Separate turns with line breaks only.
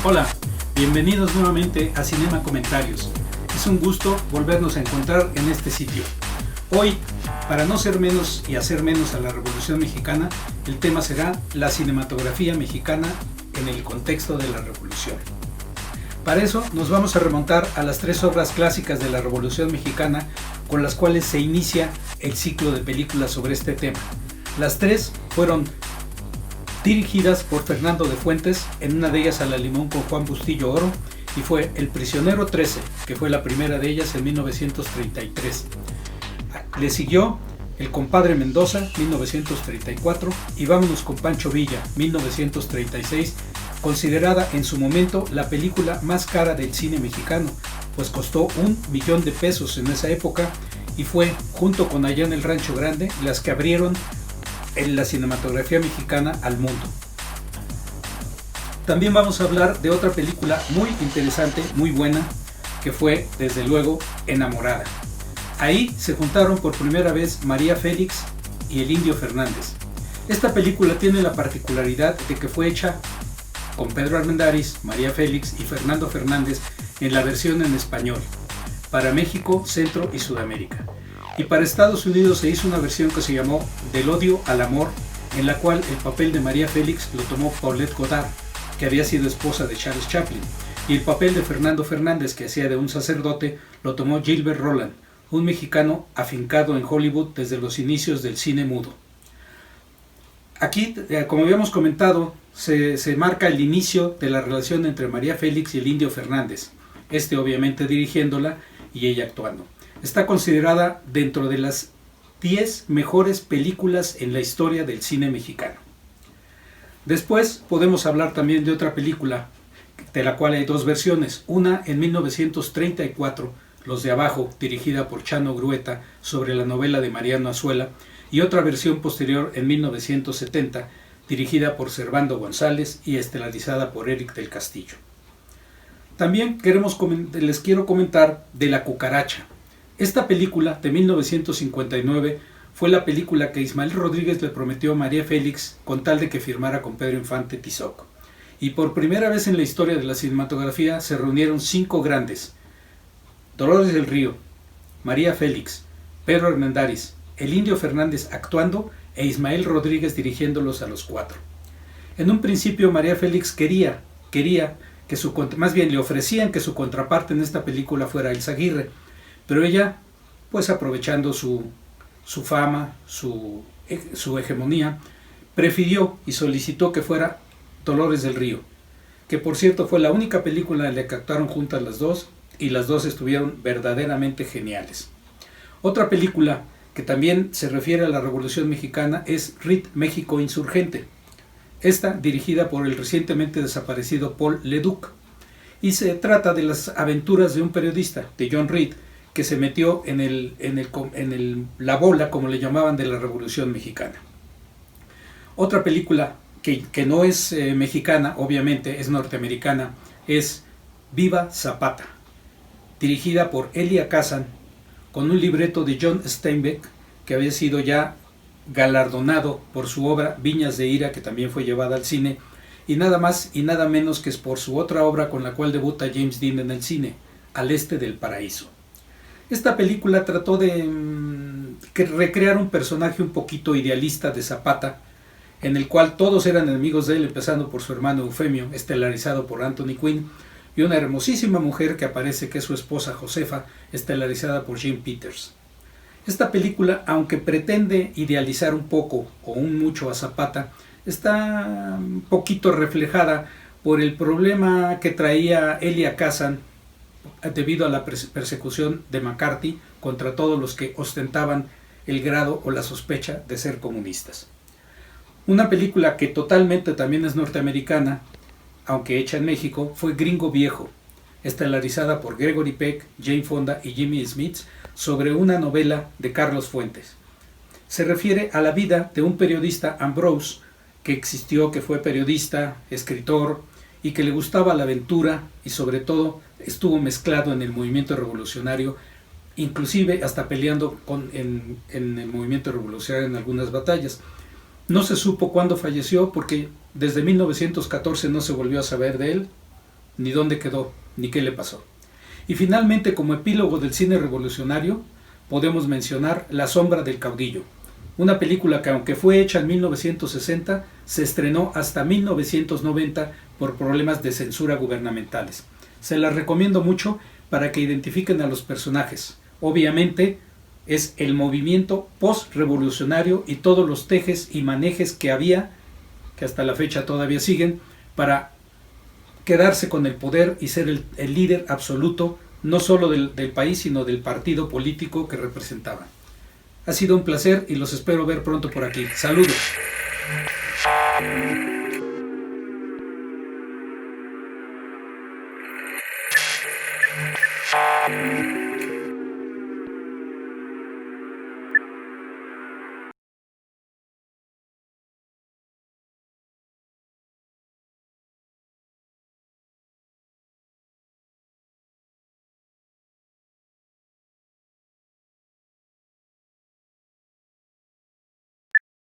Hola, bienvenidos nuevamente a Cinema Comentarios. Es un gusto volvernos a encontrar en este sitio. Hoy, para no ser menos y hacer menos a la Revolución Mexicana, el tema será la cinematografía mexicana en el contexto de la Revolución. Para eso nos vamos a remontar a las tres obras clásicas de la Revolución Mexicana con las cuales se inicia el ciclo de películas sobre este tema. Las tres fueron dirigidas por Fernando de Fuentes, en una de ellas a la limón con Juan Bustillo Oro, y fue El Prisionero 13, que fue la primera de ellas en 1933. Le siguió El Compadre Mendoza, 1934, y Vámonos con Pancho Villa, 1936, considerada en su momento la película más cara del cine mexicano, pues costó $1 millón en esa época, y fue, junto con Allá en el Rancho Grande, las que abrieron en la cinematografía mexicana al mundo. También vamos a hablar de otra película muy interesante, muy buena, que fue, desde luego, Enamorada. Ahí se juntaron por primera vez María Félix y el Indio Fernández. Esta película tiene la particularidad de que fue hecha con Pedro Armendáriz, María Félix y Fernando Fernández en la versión en español, para México, Centro y Sudamérica. Y para Estados Unidos se hizo una versión que se llamó Del odio al amor, en la cual el papel de María Félix lo tomó Paulette Goddard, que había sido esposa de Charles Chaplin, y el papel de Fernando Fernández, que hacía de un sacerdote, lo tomó Gilbert Roland, un mexicano afincado en Hollywood desde los inicios del cine mudo. Aquí, como habíamos comentado, se marca el inicio de la relación entre María Félix y el Indio Fernández, este obviamente dirigiéndola y ella actuando. Está considerada dentro de las 10 mejores películas en la historia del cine mexicano. Después podemos hablar también de otra película, de la cual hay dos versiones. Una en 1934, Los de Abajo, dirigida por Chano Grueta, sobre la novela de Mariano Azuela, y otra versión posterior en 1970, dirigida por Servando González y estelarizada por Eric del Castillo. También les quiero comentar de La Cucaracha. Esta película de 1959 fue la película que Ismael Rodríguez le prometió a María Félix con tal de que firmara con Pedro Infante Tizoc. Y por primera vez en la historia de la cinematografía se reunieron 5 grandes: Dolores del Río, María Félix, Pedro Armendáriz, el Indio Fernández actuando e Ismael Rodríguez dirigiéndolos a los 4. En un principio María Félix quería que más bien le ofrecían que su contraparte en esta película fuera Elsa Aguirre, pero ella, pues aprovechando su fama, su hegemonía, prefirió y solicitó que fuera Dolores del Río, que por cierto fue la única película en la que actuaron juntas las dos, y las dos estuvieron verdaderamente geniales. Otra película que también se refiere a la Revolución Mexicana es RIT México Insurgente, esta dirigida por el recientemente desaparecido Paul Leduc, y se trata de las aventuras de un periodista, de John Reed, que se metió en la bola, como le llamaban, de la Revolución Mexicana. Otra película que no es mexicana, obviamente es norteamericana, es Viva Zapata, dirigida por Elia Kazan, con un libreto de John Steinbeck, que había sido ya galardonado por su obra Viñas de Ira, que también fue llevada al cine, y nada más y nada menos que es por su otra obra con la cual debuta James Dean en el cine, Al Este del Paraíso. Esta película trató de recrear un personaje un poquito idealista de Zapata, en el cual todos eran enemigos de él, empezando por su hermano Eufemio, estelarizado por Anthony Quinn, y una hermosísima mujer que aparece, que es su esposa Josefa, estelarizada por Jim Peters. Esta película, aunque pretende idealizar un poco o un mucho a Zapata, está un poquito reflejada por el problema que traía Elia Kazan debido a la persecución de McCarthy contra todos los que ostentaban el grado o la sospecha de ser comunistas. Una película que totalmente también es norteamericana, aunque hecha en México, fue Gringo Viejo, estelarizada por Gregory Peck, Jane Fonda y Jimmy Smith, sobre una novela de Carlos Fuentes. Se refiere a la vida de un periodista, Ambrose, que existió, que fue periodista, escritor y que le gustaba la aventura y sobre todo estuvo mezclado en el movimiento revolucionario inclusive hasta peleando en el movimiento revolucionario en algunas batallas. No se supo cuándo falleció porque desde 1914 no se volvió a saber de él, ni dónde quedó, ni qué le pasó. Y finalmente, como epílogo del cine revolucionario, podemos mencionar La sombra del caudillo, una película que, aunque fue hecha en 1960, se estrenó hasta 1990 por problemas de censura gubernamentales. Se las recomiendo mucho para que identifiquen a los personajes. Obviamente es el movimiento post-revolucionario y todos los tejes y manejes que había, que hasta la fecha todavía siguen, para quedarse con el poder y ser el líder absoluto, no solo del país, sino del partido político que representaban. Ha sido un placer y los espero ver pronto por aquí. Saludos.